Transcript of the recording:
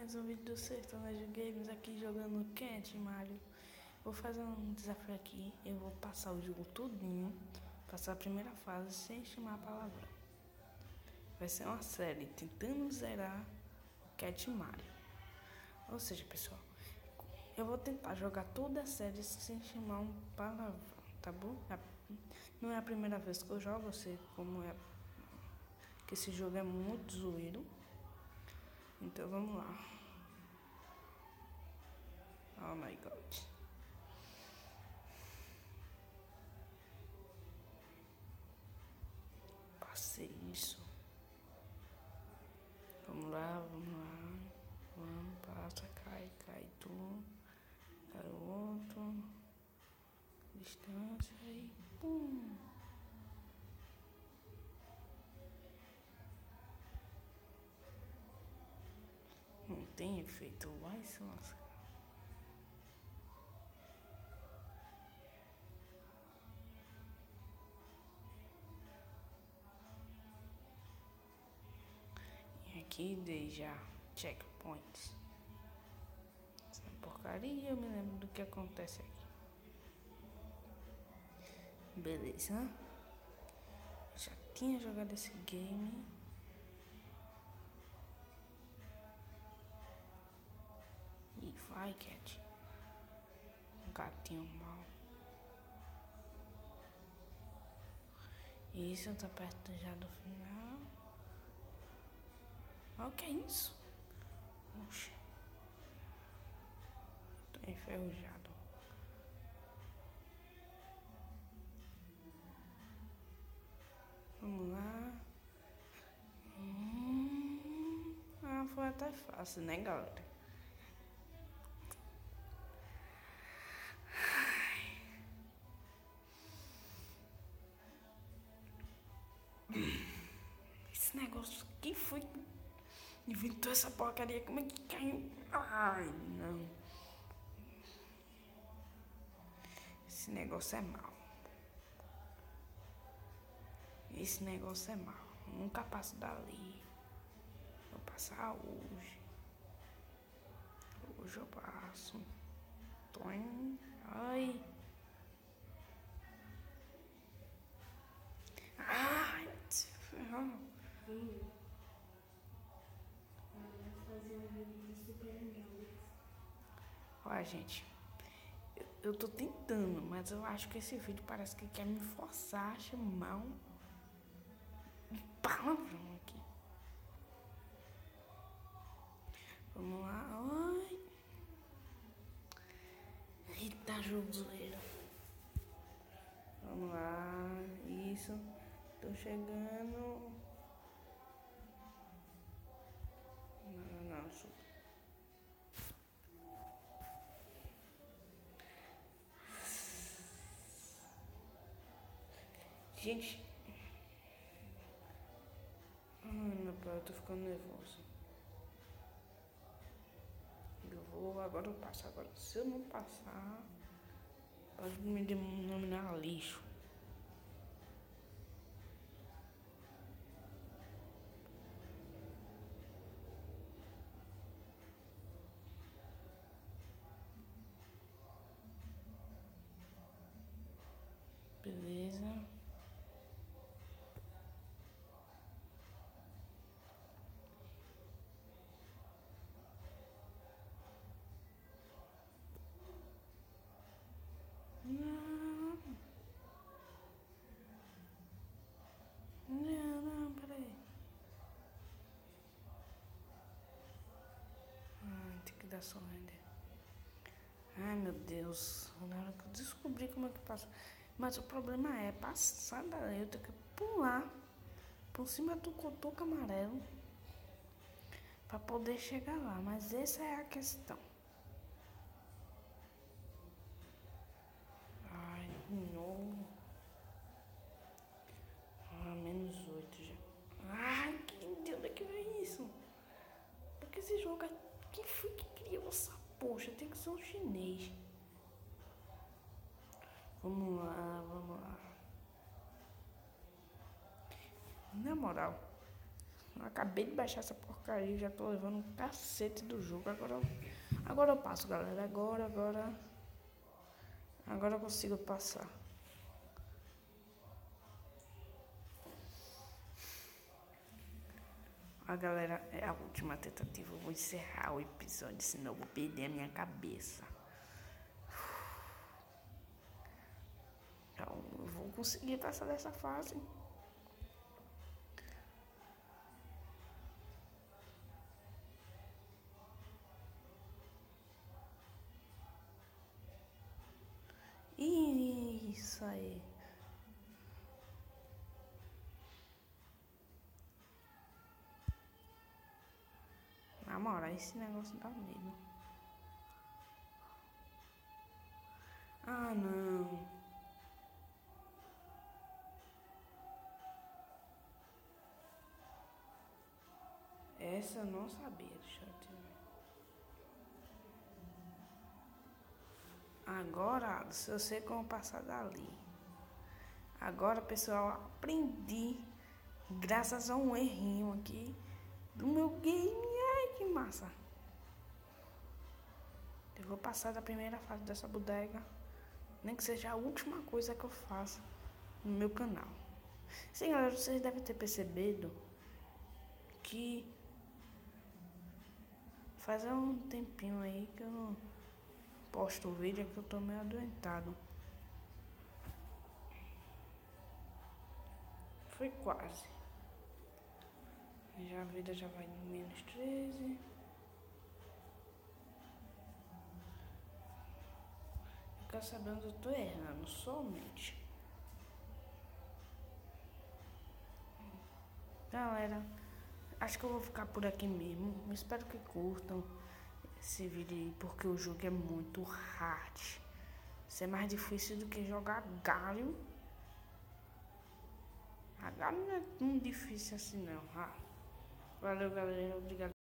mais um vídeo do Sertanejo Games aqui jogando Cat Mario. Vou fazer um desafio aqui, eu vou passar o jogo todinho, passar a primeira fase sem chamar palavrão. Vai ser uma série tentando zerar o Cat Mario. Ou seja, pessoal, eu vou tentar jogar toda a série sem chamar um palavrão, tá bom? Não é a primeira vez que eu jogo, eu sei como é, que esse jogo é muito zoeiro. Então vamos lá. Oh my god. Passei isso. Vamos lá, vamos lá. Vamos, passa, cai tu. Cai o outro. Distância e pum. Não tem efeito, vai se lascar. E aqui dei já checkpoints. Essa porcaria, eu me lembro do que acontece aqui. Beleza. Já tinha jogado esse game. E vai, Cat. Um gatinho mau. Isso, tá perto já do final. Olha o que é isso? Oxe. Tô enferrujado. Vamos lá. Foi até fácil, né, galera? Esse negócio, quem foi que inventou essa porcaria? Como é que caiu? Ai, não. Esse negócio é mau. Esse negócio é mau. Nunca passo dali. Vou passar hoje. Hoje eu passo. Ai. Ai, se ferrou. Olha, gente, eu tô tentando, mas eu acho que esse vídeo parece que quer me forçar a chamar um palavrão aqui. Vamos lá, ai. Eita, jogo zoeiro. Vamos lá, isso. Tô chegando. Não, sou. Gente. Ai, meu pai, eu tô ficando nervoso. Agora eu passo. Agora, se eu não passar, pode me denominar lixo. Beleza. Não, peraí. Tem que dar só render. Ai, meu Deus. Na hora que eu descobri como é que passa. Mas o problema é passar daí. Eu tenho que pular por cima do cotoco amarelo pra poder chegar lá. Mas essa é a questão. Ai, de novo. -8 já. Ai, de onde é que vem isso? Porque esse jogo é... Quem foi que criou essa poxa? Tem que ser um chinês. Vamos lá, vamos lá. Na moral, eu acabei de baixar essa porcaria. porcaria, já tô levando um cacete do jogo. Agora eu passo, galera. Agora eu consigo passar. Galera, é a última tentativa. Eu vou encerrar o episódio, senão eu vou perder a minha cabeça. Então, eu vou conseguir passar dessa fase. Isso aí. Na moral, esse negócio dá medo. Ah, não. Essa eu não sabia, deixa eu te ver. Agora, se eu sei como passar dali. Agora, pessoal, aprendi graças a um errinho aqui do meu game. Ai, que massa. Eu vou passar da primeira fase dessa bodega, nem que seja a última coisa que eu faça no meu canal. Sim, galera, vocês devem ter percebido que faz um tempinho aí que eu não posto o vídeo, que eu tô meio adoentado. Foi quase. Já a vida já vai no -13. Eu quero saber onde eu tô errando, somente. Galera, acho que eu vou ficar por aqui mesmo. Espero que curtam esse vídeo aí, porque o jogo é muito hard. Isso é mais difícil do que jogar Galho. A Galho não é tão difícil assim não. Valeu, galera. Obrigado.